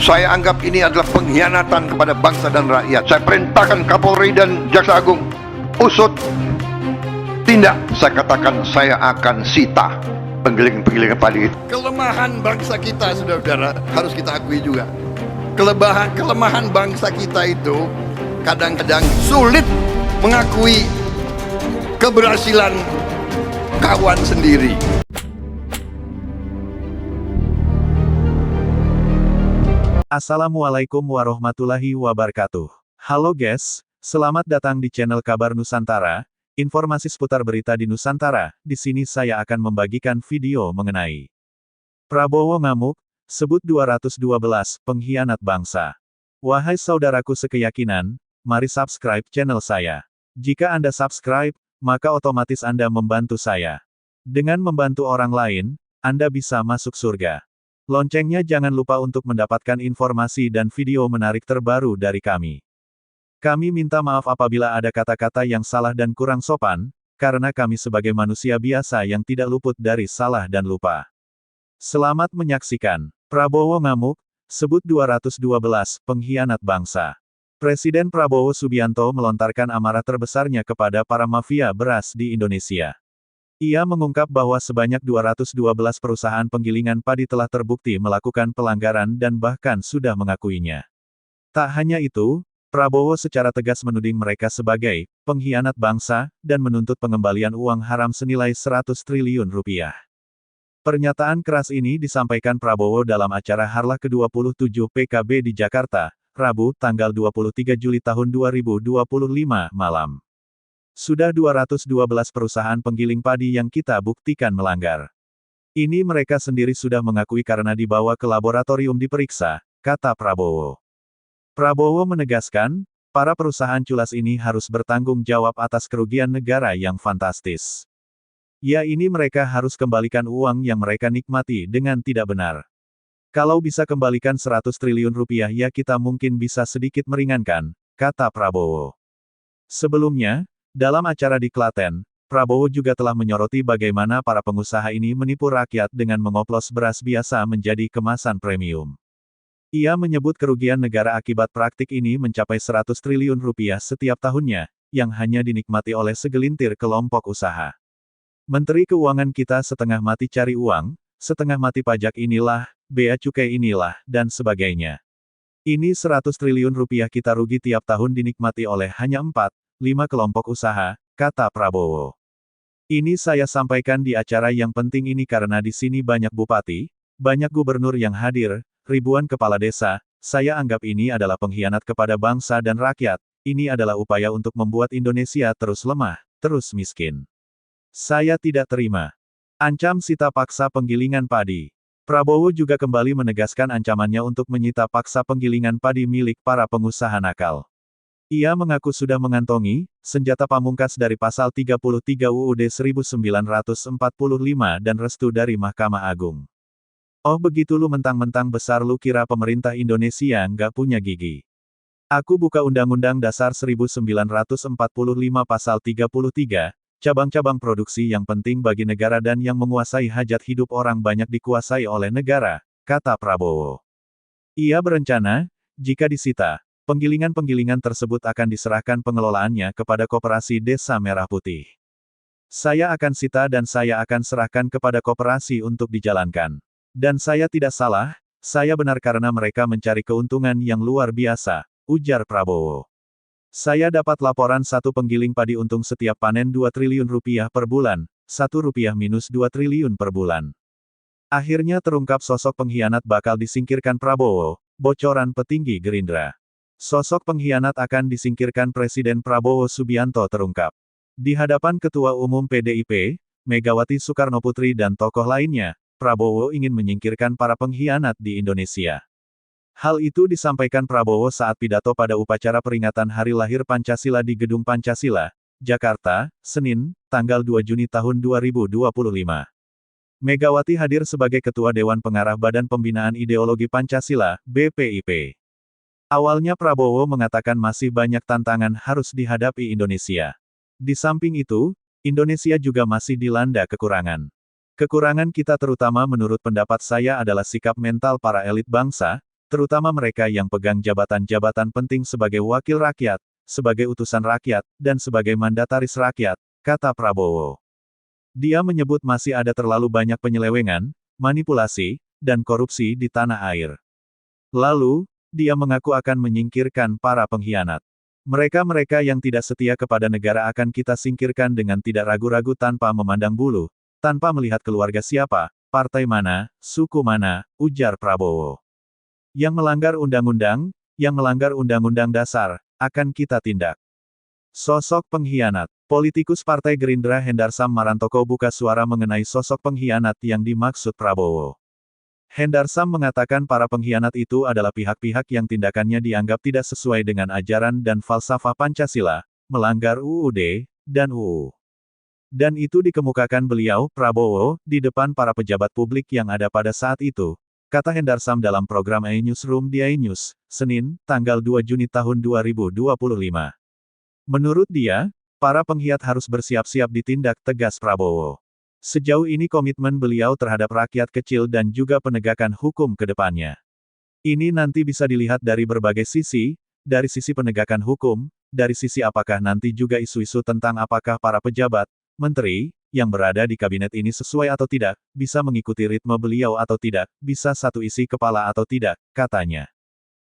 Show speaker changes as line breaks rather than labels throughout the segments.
Saya anggap ini adalah pengkhianatan kepada bangsa dan rakyat. Saya perintahkan Kapolri dan Jaksa Agung, usut, tindak. Saya katakan saya akan sita penggilingan padi itu. Kelemahan bangsa kita, saudara-saudara, harus kita akui juga. Kelemahan bangsa kita itu kadang-kadang sulit mengakui keberhasilan kawan sendiri.
Assalamualaikum warahmatullahi wabarakatuh. Halo guys, selamat datang di channel Kabar Nusantara, informasi seputar berita di Nusantara. Di sini saya akan membagikan video mengenai Prabowo ngamuk, sebut 212 pengkhianat bangsa. Wahai saudaraku sekeyakinan, mari subscribe channel saya. Jika Anda subscribe, maka otomatis Anda membantu saya. Dengan membantu orang lain, Anda bisa masuk surga. Loncengnya jangan lupa untuk mendapatkan informasi dan video menarik terbaru dari kami. Kami minta maaf apabila ada kata-kata yang salah dan kurang sopan, karena kami sebagai manusia biasa yang tidak luput dari salah dan lupa. Selamat menyaksikan. Prabowo ngamuk, sebut 212 pengkhianat bangsa. Presiden Prabowo Subianto melontarkan amarah terbesarnya kepada para mafia beras di Indonesia. Ia mengungkap bahwa sebanyak 212 perusahaan penggilingan padi telah terbukti melakukan pelanggaran dan bahkan sudah mengakuinya. Tak hanya itu, Prabowo secara tegas menuding mereka sebagai pengkhianat bangsa dan menuntut pengembalian uang haram senilai 100 triliun rupiah. Pernyataan keras ini disampaikan Prabowo dalam acara Harlah ke-27 PKB di Jakarta, Rabu, tanggal 23 Juli tahun 2025 malam. Sudah 212 perusahaan penggiling padi yang kita buktikan melanggar. Ini mereka sendiri sudah mengakui karena dibawa ke laboratorium diperiksa, kata Prabowo. Prabowo menegaskan, para perusahaan culas ini harus bertanggung jawab atas kerugian negara yang fantastis. Ya, ini mereka harus kembalikan uang yang mereka nikmati dengan tidak benar. Kalau bisa kembalikan 100 triliun rupiah ya kita mungkin bisa sedikit meringankan, kata Prabowo. Sebelumnya, dalam acara di Klaten, Prabowo juga telah menyoroti bagaimana para pengusaha ini menipu rakyat dengan mengoplos beras biasa menjadi kemasan premium. Ia menyebut kerugian negara akibat praktik ini mencapai 100 triliun rupiah setiap tahunnya, yang hanya dinikmati oleh segelintir kelompok usaha. Menteri Keuangan kita setengah mati cari uang, setengah mati pajak inilah, bea cukai inilah, dan sebagainya. Ini 100 triliun rupiah kita rugi tiap tahun dinikmati oleh hanya 4-5 kelompok usaha, kata Prabowo. Ini saya sampaikan di acara yang penting ini karena di sini banyak bupati, banyak gubernur yang hadir, ribuan kepala desa, saya anggap ini adalah pengkhianat kepada bangsa dan rakyat, ini adalah upaya untuk membuat Indonesia terus lemah, terus miskin. Saya tidak terima. Ancam sita paksa penggilingan padi. Prabowo juga kembali menegaskan ancamannya untuk menyita paksa penggilingan padi milik para pengusaha nakal. Ia mengaku sudah mengantongi senjata pamungkas dari pasal 33 UUD 1945 dan restu dari Mahkamah Agung. Oh begitu lu mentang-mentang besar lu kira pemerintah Indonesia nggak punya gigi. Aku buka Undang-Undang Dasar 1945 pasal 33, cabang-cabang produksi yang penting bagi negara dan yang menguasai hajat hidup orang banyak dikuasai oleh negara, kata Prabowo. Ia berencana, jika disita, penggilingan-penggilingan tersebut akan diserahkan pengelolaannya kepada Koperasi Desa Merah Putih. Saya akan sita dan saya akan serahkan kepada koperasi untuk dijalankan. Dan saya tidak salah, saya benar karena mereka mencari keuntungan yang luar biasa, ujar Prabowo. Saya dapat laporan satu penggiling padi untung setiap panen 2 triliun rupiah per bulan, 1 rupiah minus 2 triliun per bulan. Akhirnya terungkap sosok pengkhianat bakal disingkirkan Prabowo, bocoran petinggi Gerindra. Sosok pengkhianat akan disingkirkan Presiden Prabowo Subianto terungkap. Di hadapan Ketua Umum PDIP, Megawati Soekarnoputri dan tokoh lainnya, Prabowo ingin menyingkirkan para pengkhianat di Indonesia. Hal itu disampaikan Prabowo saat pidato pada upacara peringatan Hari Lahir Pancasila di Gedung Pancasila, Jakarta, Senin, tanggal 2 Juni tahun 2025. Megawati hadir sebagai Ketua Dewan Pengarah Badan Pembinaan Ideologi Pancasila, BPIP. Awalnya Prabowo mengatakan masih banyak tantangan harus dihadapi Indonesia. Di samping itu, Indonesia juga masih dilanda kekurangan. Kekurangan kita terutama menurut pendapat saya adalah sikap mental para elit bangsa, terutama mereka yang pegang jabatan-jabatan penting sebagai wakil rakyat, sebagai utusan rakyat, dan sebagai mandataris rakyat, kata Prabowo. Dia menyebut masih ada terlalu banyak penyelewengan, manipulasi, dan korupsi di tanah air. Lalu, dia mengaku akan menyingkirkan para pengkhianat. Mereka-mereka yang tidak setia kepada negara akan kita singkirkan dengan tidak ragu-ragu tanpa memandang bulu, tanpa melihat keluarga siapa, partai mana, suku mana, ujar Prabowo. Yang melanggar undang-undang dasar, akan kita tindak. Sosok pengkhianat. Politikus Partai Gerindra Hendarsam Marantoko buka suara mengenai sosok pengkhianat yang dimaksud Prabowo. Hendarsam mengatakan para pengkhianat itu adalah pihak-pihak yang tindakannya dianggap tidak sesuai dengan ajaran dan falsafah Pancasila, melanggar UUD, dan UU. Dan itu dikemukakan beliau, Prabowo, di depan para pejabat publik yang ada pada saat itu, kata Hendarsam dalam program iNewsroom di iNews, Senin, tanggal 2 Juni tahun 2025. Menurut dia, para pengkhianat harus bersiap-siap ditindak tegas Prabowo. Sejauh ini komitmen beliau terhadap rakyat kecil dan juga penegakan hukum ke depannya. Ini nanti bisa dilihat dari berbagai sisi, dari sisi penegakan hukum, dari sisi apakah nanti juga isu-isu tentang apakah para pejabat, menteri, yang berada di kabinet ini sesuai atau tidak, bisa mengikuti ritme beliau atau tidak, bisa satu isi kepala atau tidak, katanya.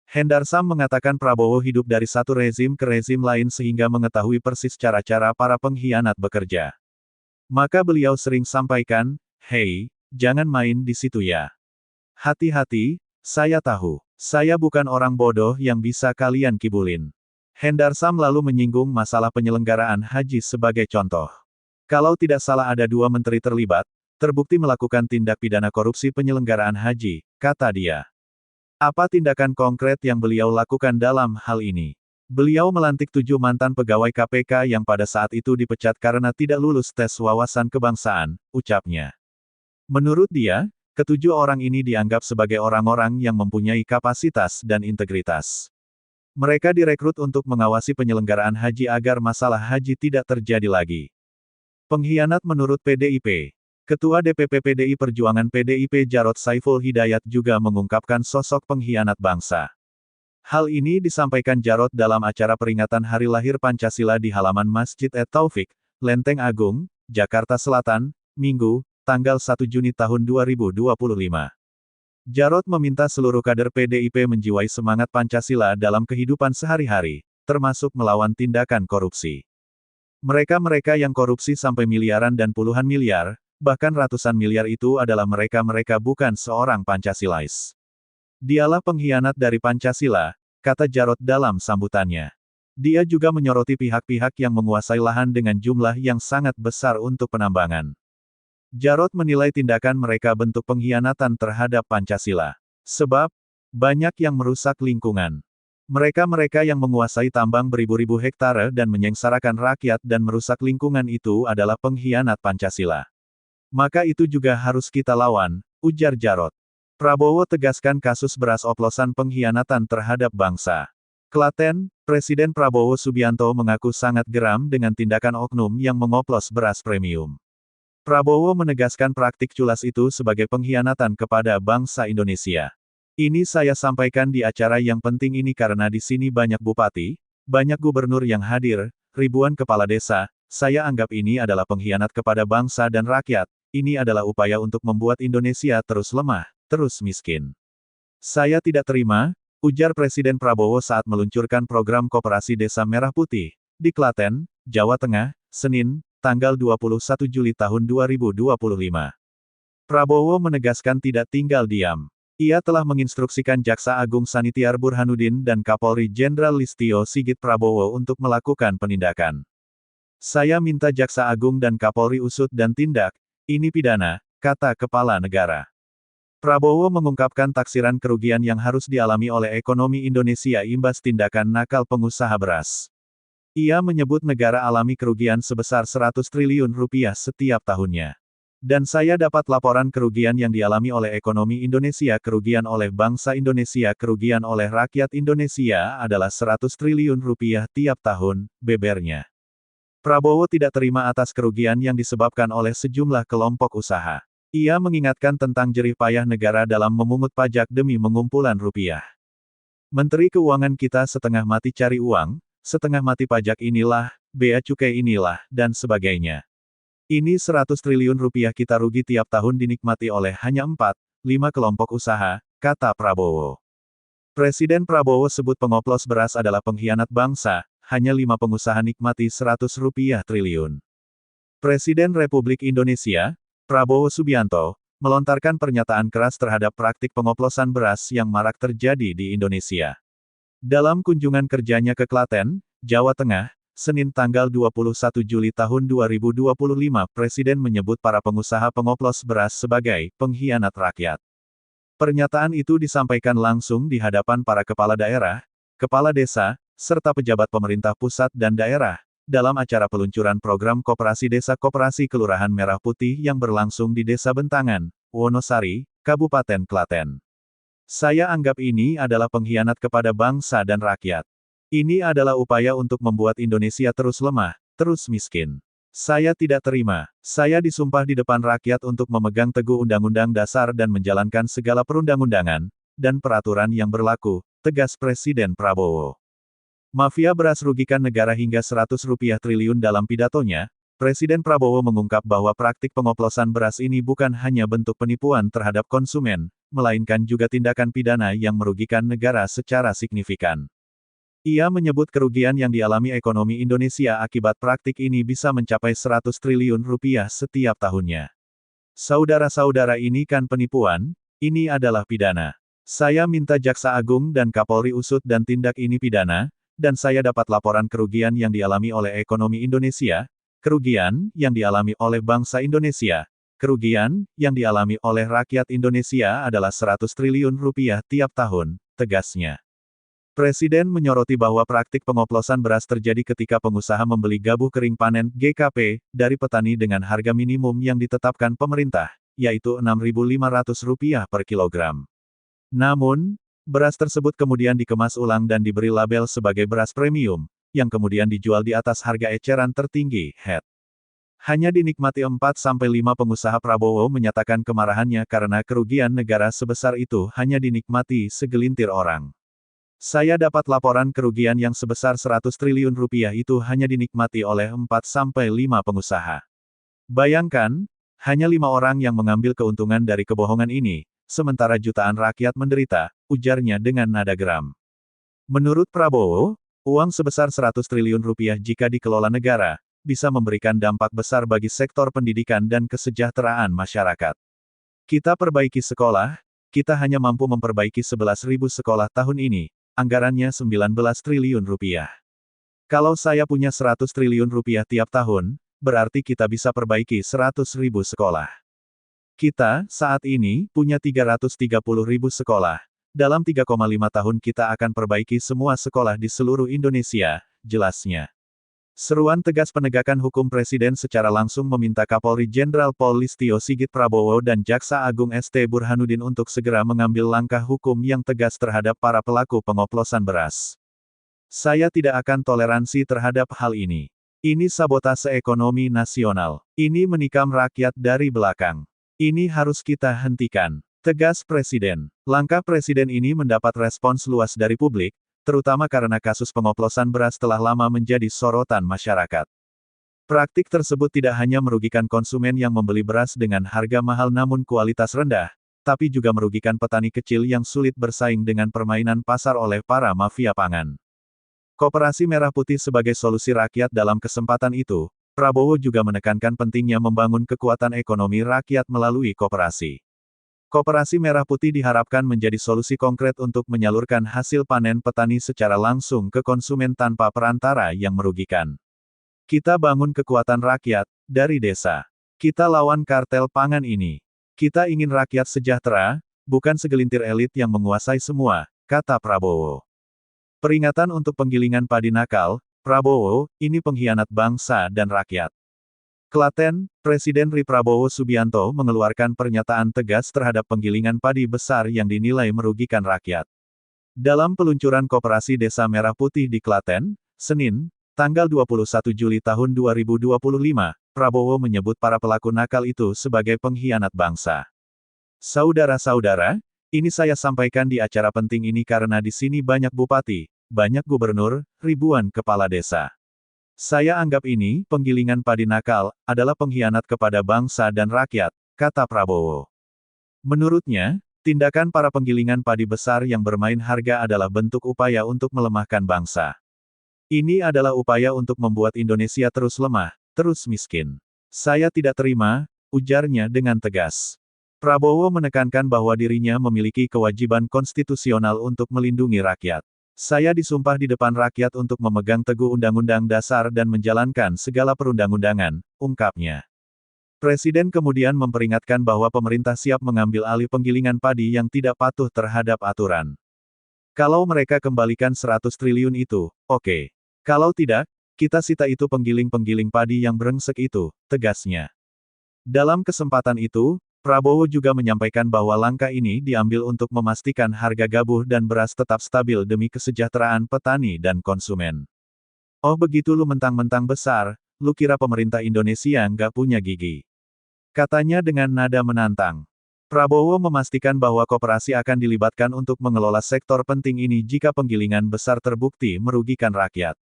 Hendarsam mengatakan Prabowo hidup dari satu rezim ke rezim lain sehingga mengetahui persis cara-cara para pengkhianat bekerja. Maka beliau sering sampaikan, "Hei, jangan main di situ ya. Hati-hati, saya tahu. Saya bukan orang bodoh yang bisa kalian kibulin." Hendarsam lalu menyinggung masalah penyelenggaraan haji sebagai contoh. Kalau tidak salah ada 2 menteri terlibat, terbukti melakukan tindak pidana korupsi penyelenggaraan haji, kata dia. Apa tindakan konkret yang beliau lakukan dalam hal ini? Beliau melantik 7 mantan pegawai KPK yang pada saat itu dipecat karena tidak lulus tes wawasan kebangsaan, ucapnya. Menurut dia, ke-7 orang ini dianggap sebagai orang-orang yang mempunyai kapasitas dan integritas. Mereka direkrut untuk mengawasi penyelenggaraan haji agar masalah haji tidak terjadi lagi. Pengkhianat menurut PDIP. Ketua DPP PDI Perjuangan PDIP Jarod Saiful Hidayat juga mengungkapkan sosok pengkhianat bangsa. Hal ini disampaikan Jarod dalam acara peringatan Hari Lahir Pancasila di halaman Masjid At-Taufik, Lenteng Agung, Jakarta Selatan, Minggu, tanggal 1 Juni tahun 2025. Jarod meminta seluruh kader PDIP menjiwai semangat Pancasila dalam kehidupan sehari-hari, termasuk melawan tindakan korupsi. Mereka-mereka yang korupsi sampai miliaran dan puluhan miliar, bahkan ratusan miliar itu adalah mereka-mereka bukan seorang Pancasilais. Dialah pengkhianat dari Pancasila, kata Jarod dalam sambutannya. Dia juga menyoroti pihak-pihak yang menguasai lahan dengan jumlah yang sangat besar untuk penambangan. Jarod menilai tindakan mereka bentuk pengkhianatan terhadap Pancasila. Sebab, banyak yang merusak lingkungan. Mereka-mereka yang menguasai tambang beribu-ribu hektare dan menyengsarakan rakyat dan merusak lingkungan itu adalah pengkhianat Pancasila. Maka itu juga harus kita lawan, ujar Jarod. Prabowo tegaskan kasus beras oplosan pengkhianatan terhadap bangsa. Klaten, Presiden Prabowo Subianto mengaku sangat geram dengan tindakan oknum yang mengoplos beras premium. Prabowo menegaskan praktik culas itu sebagai pengkhianatan kepada bangsa Indonesia. Ini saya sampaikan di acara yang penting ini karena di sini banyak bupati, banyak gubernur yang hadir, ribuan kepala desa, saya anggap ini adalah pengkhianat kepada bangsa dan rakyat, ini adalah upaya untuk membuat Indonesia terus lemah, terus miskin. Saya tidak terima, ujar Presiden Prabowo saat meluncurkan program Koperasi Desa Merah Putih, di Klaten, Jawa Tengah, Senin, tanggal 21 Juli tahun 2025. Prabowo menegaskan tidak tinggal diam. Ia telah menginstruksikan Jaksa Agung Sanitiar Burhanuddin dan Kapolri Jenderal Listio Sigit Prabowo untuk melakukan penindakan. Saya minta Jaksa Agung dan Kapolri usut dan tindak, ini pidana, kata Kepala Negara. Prabowo mengungkapkan taksiran kerugian yang harus dialami oleh ekonomi Indonesia imbas tindakan nakal pengusaha beras. Ia menyebut negara alami kerugian sebesar 100 triliun rupiah setiap tahunnya. Dan saya dapat laporan kerugian yang dialami oleh ekonomi Indonesia, kerugian oleh bangsa Indonesia, kerugian oleh rakyat Indonesia adalah 100 triliun rupiah tiap tahun, bebernya. Prabowo tidak terima atas kerugian yang disebabkan oleh sejumlah kelompok usaha. Ia mengingatkan tentang jerih payah negara dalam memungut pajak demi mengumpulan rupiah. Menteri Keuangan kita setengah mati cari uang, setengah mati pajak inilah, bea cukai inilah, dan sebagainya. Ini 100 triliun rupiah kita rugi tiap tahun dinikmati oleh hanya 4-5 kelompok usaha, kata Prabowo. Presiden Prabowo sebut pengoplos beras adalah pengkhianat bangsa, hanya 5 pengusaha nikmati 100 rupiah triliun. Presiden Republik Indonesia, Prabowo Subianto, melontarkan pernyataan keras terhadap praktik pengoplosan beras yang marak terjadi di Indonesia. Dalam kunjungan kerjanya ke Klaten, Jawa Tengah, Senin tanggal 21 Juli tahun 2025, Presiden menyebut para pengusaha pengoplos beras sebagai pengkhianat rakyat. Pernyataan itu disampaikan langsung di hadapan para kepala daerah, kepala desa, serta pejabat pemerintah pusat dan daerah, dalam acara peluncuran program Koperasi Desa Koperasi Kelurahan Merah Putih yang berlangsung di Desa Bentangan, Wonosari, Kabupaten Klaten. Saya anggap ini adalah pengkhianat kepada bangsa dan rakyat. Ini adalah upaya untuk membuat Indonesia terus lemah, terus miskin. Saya tidak terima. Saya disumpah di depan rakyat untuk memegang teguh Undang-Undang Dasar dan menjalankan segala perundang-undangan dan peraturan yang berlaku, tegas Presiden Prabowo. Mafia beras rugikan negara hingga 100 rupiah triliun dalam pidatonya, Presiden Prabowo mengungkap bahwa praktik pengoplosan beras ini bukan hanya bentuk penipuan terhadap konsumen, melainkan juga tindakan pidana yang merugikan negara secara signifikan. Ia menyebut kerugian yang dialami ekonomi Indonesia akibat praktik ini bisa mencapai 100 triliun rupiah setiap tahunnya. Saudara-saudara, ini kan penipuan, ini adalah pidana. Saya minta Jaksa Agung dan Kapolri usut dan tindak ini pidana, dan saya dapat laporan kerugian yang dialami oleh ekonomi Indonesia, kerugian yang dialami oleh bangsa Indonesia, kerugian yang dialami oleh rakyat Indonesia adalah 100 triliun rupiah tiap tahun, tegasnya. Presiden menyoroti bahwa praktik pengoplosan beras terjadi ketika pengusaha membeli gabah kering panen (GKP) dari petani dengan harga minimum yang ditetapkan pemerintah, yaitu Rp6.500 per kilogram. Namun, beras tersebut kemudian dikemas ulang dan diberi label sebagai beras premium, yang kemudian dijual di atas harga eceran tertinggi, HET. Hanya dinikmati 4-5 pengusaha. Prabowo menyatakan kemarahannya karena kerugian negara sebesar itu hanya dinikmati segelintir orang. Saya dapat laporan kerugian yang sebesar 100 triliun rupiah itu hanya dinikmati oleh 4-5 pengusaha. Bayangkan, hanya 5 orang yang mengambil keuntungan dari kebohongan ini, sementara jutaan rakyat menderita, ujarnya dengan nada geram. Menurut Prabowo, uang sebesar 100 triliun rupiah jika dikelola negara, bisa memberikan dampak besar bagi sektor pendidikan dan kesejahteraan masyarakat. Kita perbaiki sekolah, kita hanya mampu memperbaiki 11.000 sekolah tahun ini, anggarannya 19 triliun rupiah. Kalau saya punya 100 triliun rupiah tiap tahun, berarti kita bisa perbaiki 100.000 sekolah. Kita, saat ini, punya 330.000 sekolah. Dalam 3,5 tahun kita akan perbaiki semua sekolah di seluruh Indonesia, jelasnya. Seruan tegas penegakan hukum Presiden secara langsung meminta Kapolri Jenderal Pol Listio Sigit Prabowo dan Jaksa Agung ST Burhanuddin untuk segera mengambil langkah hukum yang tegas terhadap para pelaku pengoplosan beras. Saya tidak akan toleransi terhadap hal ini. Ini sabotase ekonomi nasional. Ini menikam rakyat dari belakang. Ini harus kita hentikan, tegas Presiden. Langkah Presiden ini mendapat respons luas dari publik, terutama karena kasus pengoplosan beras telah lama menjadi sorotan masyarakat. Praktik tersebut tidak hanya merugikan konsumen yang membeli beras dengan harga mahal namun kualitas rendah, tapi juga merugikan petani kecil yang sulit bersaing dengan permainan pasar oleh para mafia pangan. Koperasi Merah Putih sebagai solusi rakyat. Dalam kesempatan itu, Prabowo juga menekankan pentingnya membangun kekuatan ekonomi rakyat melalui koperasi. Koperasi Merah Putih diharapkan menjadi solusi konkret untuk menyalurkan hasil panen petani secara langsung ke konsumen tanpa perantara yang merugikan. Kita bangun kekuatan rakyat, dari desa. Kita lawan kartel pangan ini. Kita ingin rakyat sejahtera, bukan segelintir elit yang menguasai semua, kata Prabowo. Peringatan untuk penggilingan padi nakal, Prabowo, ini pengkhianat bangsa dan rakyat. Klaten, Presiden Prabowo Subianto mengeluarkan pernyataan tegas terhadap penggilingan padi besar yang dinilai merugikan rakyat. Dalam peluncuran Koperasi Desa Merah Putih di Klaten, Senin, tanggal 21 Juli tahun 2025, Prabowo menyebut para pelaku nakal itu sebagai pengkhianat bangsa. Saudara-saudara, ini saya sampaikan di acara penting ini karena di sini banyak bupati, banyak gubernur, ribuan kepala desa. Saya anggap ini, penggilingan padi nakal, adalah pengkhianat kepada bangsa dan rakyat, kata Prabowo. Menurutnya, tindakan para penggilingan padi besar yang bermain harga adalah bentuk upaya untuk melemahkan bangsa. Ini adalah upaya untuk membuat Indonesia terus lemah, terus miskin. Saya tidak terima, ujarnya dengan tegas. Prabowo menekankan bahwa dirinya memiliki kewajiban konstitusional untuk melindungi rakyat. Saya disumpah di depan rakyat untuk memegang teguh Undang-Undang Dasar dan menjalankan segala perundang-undangan, ungkapnya. Presiden kemudian memperingatkan bahwa pemerintah siap mengambil alih penggilingan padi yang tidak patuh terhadap aturan. Kalau mereka kembalikan 100 triliun itu, oke. Kalau tidak, kita sita itu penggiling-penggiling padi yang brengsek itu, tegasnya. Dalam kesempatan itu, Prabowo juga menyampaikan bahwa langkah ini diambil untuk memastikan harga gabah dan beras tetap stabil demi kesejahteraan petani dan konsumen. Oh begitu lu mentang-mentang besar, lu kira pemerintah Indonesia nggak punya gigi? Katanya dengan nada menantang. Prabowo memastikan bahwa koperasi akan dilibatkan untuk mengelola sektor penting ini jika penggilingan besar terbukti merugikan rakyat.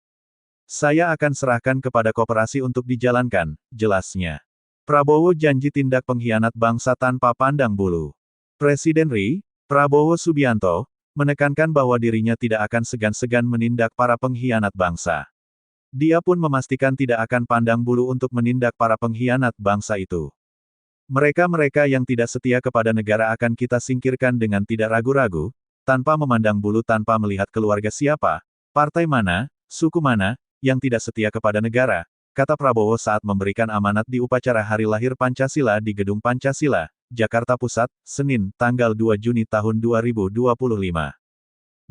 Saya akan serahkan kepada koperasi untuk dijalankan, jelasnya. Prabowo janji tindak pengkhianat bangsa tanpa pandang bulu. Presiden RI, Prabowo Subianto, menekankan bahwa dirinya tidak akan segan-segan menindak para pengkhianat bangsa. Dia pun memastikan tidak akan pandang bulu untuk menindak para pengkhianat bangsa itu. Mereka-mereka yang tidak setia kepada negara akan kita singkirkan dengan tidak ragu-ragu, tanpa memandang bulu, tanpa melihat keluarga siapa, partai mana, suku mana, yang tidak setia kepada negara, kata Prabowo saat memberikan amanat di upacara Hari Lahir Pancasila di Gedung Pancasila, Jakarta Pusat, Senin, tanggal 2 Juni tahun 2025.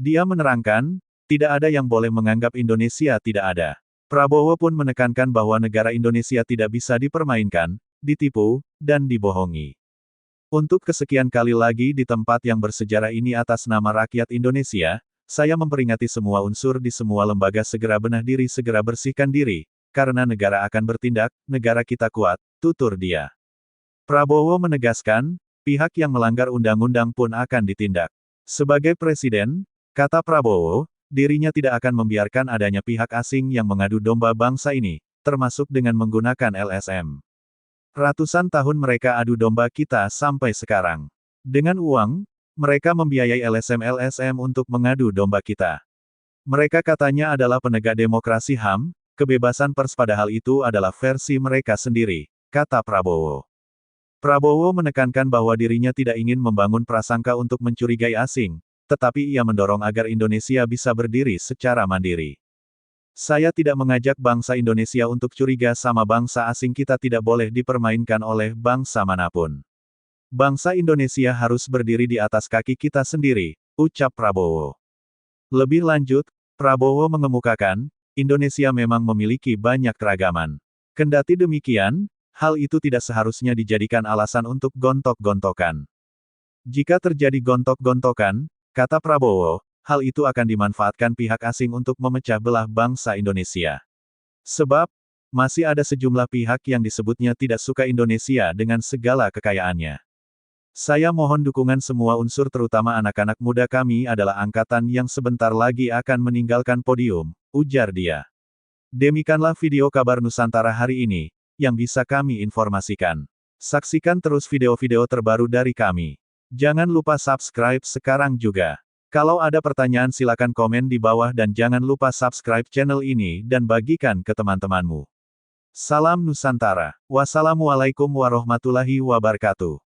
Dia menerangkan, tidak ada yang boleh menganggap Indonesia tidak ada. Prabowo pun menekankan bahwa negara Indonesia tidak bisa dipermainkan, ditipu, dan dibohongi. Untuk kesekian kali lagi di tempat yang bersejarah ini atas nama rakyat Indonesia, saya memperingati semua unsur di semua lembaga segera benah diri, segera bersihkan diri, karena negara akan bertindak, negara kita kuat, tutur dia. Prabowo menegaskan, pihak yang melanggar undang-undang pun akan ditindak. Sebagai presiden, kata Prabowo, dirinya tidak akan membiarkan adanya pihak asing yang mengadu domba bangsa ini, termasuk dengan menggunakan LSM. Ratusan tahun mereka adu domba kita sampai sekarang. Dengan uang, mereka membiayai LSM-LSM untuk mengadu domba kita. Mereka katanya adalah penegak demokrasi HAM, kebebasan pers, padahal itu adalah versi mereka sendiri, kata Prabowo. Prabowo menekankan bahwa dirinya tidak ingin membangun prasangka untuk mencurigai asing, tetapi ia mendorong agar Indonesia bisa berdiri secara mandiri. Saya tidak mengajak bangsa Indonesia untuk curiga sama bangsa asing, kita tidak boleh dipermainkan oleh bangsa manapun. Bangsa Indonesia harus berdiri di atas kaki kita sendiri, ucap Prabowo. Lebih lanjut, Prabowo mengemukakan, Indonesia memang memiliki banyak keragaman. Kendati demikian, hal itu tidak seharusnya dijadikan alasan untuk gontok-gontokan. Jika terjadi gontok-gontokan, kata Prabowo, hal itu akan dimanfaatkan pihak asing untuk memecah belah bangsa Indonesia. Sebab, masih ada sejumlah pihak yang disebutnya tidak suka Indonesia dengan segala kekayaannya. Saya mohon dukungan semua unsur, terutama anak-anak muda, kami adalah angkatan yang sebentar lagi akan meninggalkan podium, ujar dia. Demikianlah video kabar Nusantara hari ini, yang bisa kami informasikan. Saksikan terus video-video terbaru dari kami. Jangan lupa subscribe sekarang juga. Kalau ada pertanyaan silakan komen di bawah dan jangan lupa subscribe channel ini dan bagikan ke teman-temanmu. Salam Nusantara. Wassalamualaikum warahmatullahi wabarakatuh.